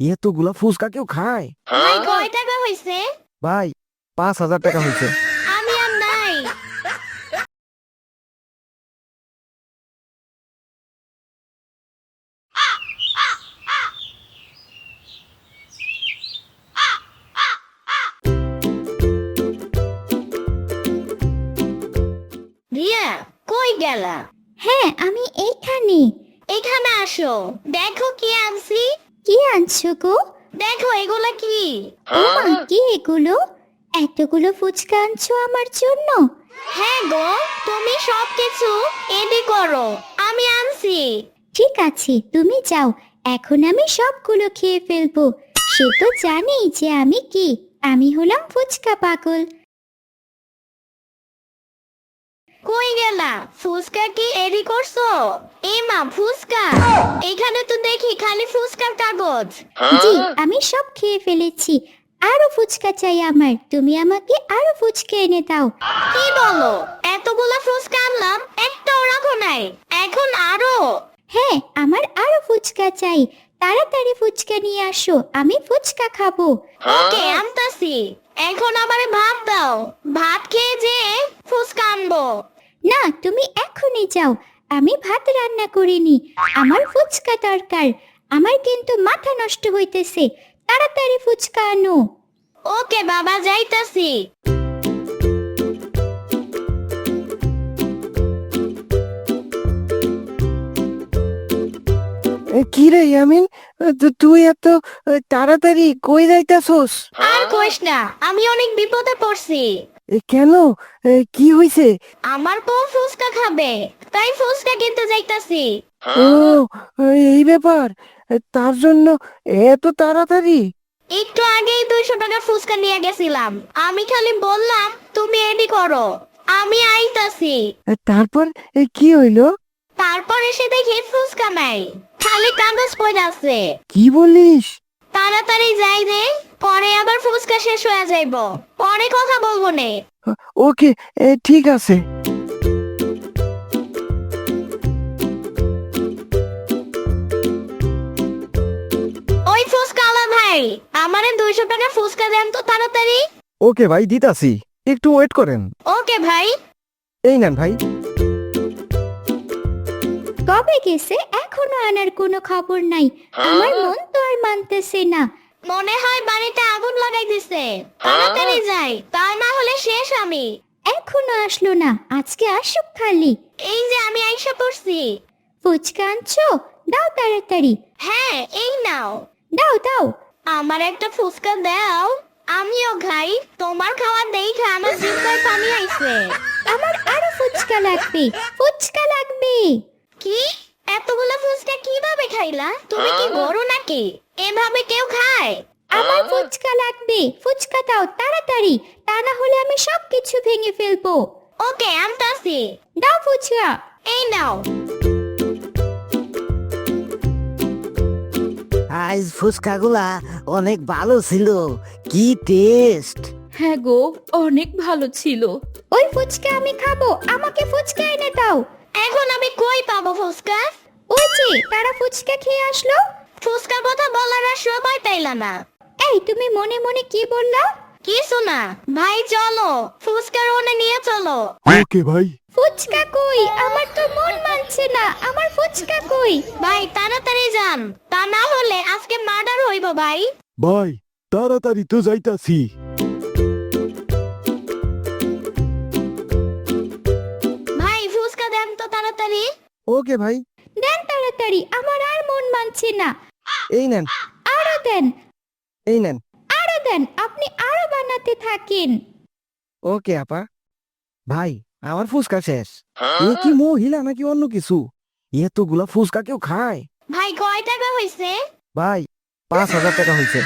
এতগুলা ফুচকা কেউ খায়? ভাই কয় টাকা হইছে? ভাই 5,000 টাকা হয়েছে। আমি আর নাই। রিয়া কই গেলা? হ্যাঁ, আমি এইখানে। এখানে আসো, দেখো কি আনছি। কি আনছো গো? দেখো এগুলা কি? ওমা, কি এগুলো? এতগুলো ফুচকা আনছো আমার জন্য? হ্যাঁ গো, তুমি সবকিছু এডি করো, আমি আনছি। ঠিক আছে, তুমি যাও। এখন আমি সবগুলো খেয়ে ফেলবো। সে তো জানেই যে আমি কি। আমি হলাম ফুচকা পাগল। কই গেলা? ফুচকা কি এডি করছো? মা ফুচকা, এখানে তো দেখি খালি ফুচকার কাগজ। জি, আমি সব খেয়ে ফেলেছি। আরো ফুচকা চাই আমার। তুমি আমাকে আরো ফুচকা এনে দাও। কি বলো? এতগুলা ফুচকা আনলাম, একটাও রাখো নাই, এখন আরো? হ্যাঁ, আমার আরো ফুচকা চাই। তাড়াতাড়ি ফুচকা নিয়ে আসো, আমি ফুচকা খাবো। ওকে আনতাছি। এখন আমারে ভাত দাও, ভাত খেয়ে যে ফুচকা আনবো। না, তুমি এখনই যাও। আমি ভাত রান্না করিনি। আমার ফুচকা দরকার। আমার কিন্তু মাথা নষ্ট হইতেছে। তাড়াতাড়ি ফুচকা আনো। ওকে বাবা, যাইতাছি। কি রে ইয়ামিন, তুই এত তাড়াতাড়ি কই যাইতাছস? আর কইস না, আমি অনেক বিপদে পড়ছি। কেন? কি হইছে? আমার বউ ফুচকা খাবে, তাই ফুচকা কিনতে যাইতাছি। ও, এই ব্যাপার। তার জন্য এত তাড়াতাড়ি? একটু আগেই 200 টাকা ফুচকা নিয়ে গেছিলাম, আমি খালি বললাম তুমি এডি করো, আমি আইতাছি। তারপর কি হইলো? তারপর এসে দেখি ফুচকা নাই, খালি কাগজ পড়ে আছে। কি বলিস? তাড়াতাড়ি যাই রে, পরে আবার ফুচকা শেষ হয়ে যাইব, পরে কথা বলবো নে। ওকে, ঠিক আছে। ওই ফুচকাওয়ালা ভাই, আমারে 200 টাকা ফুচকা দেন তো তাড়াতাড়ি। ওকে ভাই, দিতাছি, একটু ওয়েট করেন। ওকে ভাই। এই নেন ভাই। কবে গেছে, এখনো আনার কোনো খবর নাই। আমার মন তো আর মানতেছে না। মনে হয় বাড়িতে আগুন লাগাই দিছে, তাড়াতাড়ি যাই, তা না হলে শেষ আমি। এখনো আসলো না। আজকে আসুক খালি। এই যে আমি আইসা পড়ছি। ফুচকা আনছো? দাও তাড়াতাড়ি। হ্যাঁ এই নাও। দাও দাও। আমার একটা ফুচকা দাও, আমিও খাই। তোমার খাওয়া দেখে আমার জিহ্বায় পানি আইছে। আমার আরো ফুচকা লাগবে। ফুচকা লাগবে। কি? এতগুলো ফুচকা কিভাবে খাইলা? তুমি কি গরু নাকি? এভাবে কেউ খায়? আমার ফুচকা লাগবে। ফুচকা দাও তাড়াতাড়ি। তা না হলে আমি সবকিছু ভেঙে ফেলবো। ওকে আনতাছি। দাও ফুচকা। এই নাও। আজ ফুচকাগুলা অনেক ভালো ছিল, কি টেস্ট! হ্যাঁ গো, অনেক ভালো ছিল। ওই ফুচকা আমি খাবো। আমাকে ফুচকা এনে দাও। এখন আমি কই পাবো ফুচকা? ওই যে তারা ফুচকা খেয়ে আসলো। ফুচকার কথা বলার আর সময় পাইলা না। এই, তুমি মনে মনে কি বললা? কিছু না ভাই, চলো ফুচকার ওনে নিয়ে চলো। ওকে ভাই। ফুচকা কই? আমার তো মন মানছে না। আমার ফুচকা কই? ভাই তাড়াতাড়ি যান, তা না হলে আজকে মার্ডার হইব ভাই। ভাই তাড়াতাড়ি তো যাইতাছি। ভাই ফুচকা দেন তো তাড়াতাড়ি। ওকে ভাই। দেন তাড়াতাড়ি, আমার আর মন মানছে না। এই নেন। আরো দেন। এই নেন। আরো দেন। আপনি আরো বানাতে থাকেন। ওকে আপা। ভাই আমার ফুচকা শেষ। এ কি মহিলা নাকি অন্য কিছু? এতগুলা ফুচকা কেউ খায়? ভাই কয় টাকা হইছে? ভাই 5,000 টাকা হয়েছে।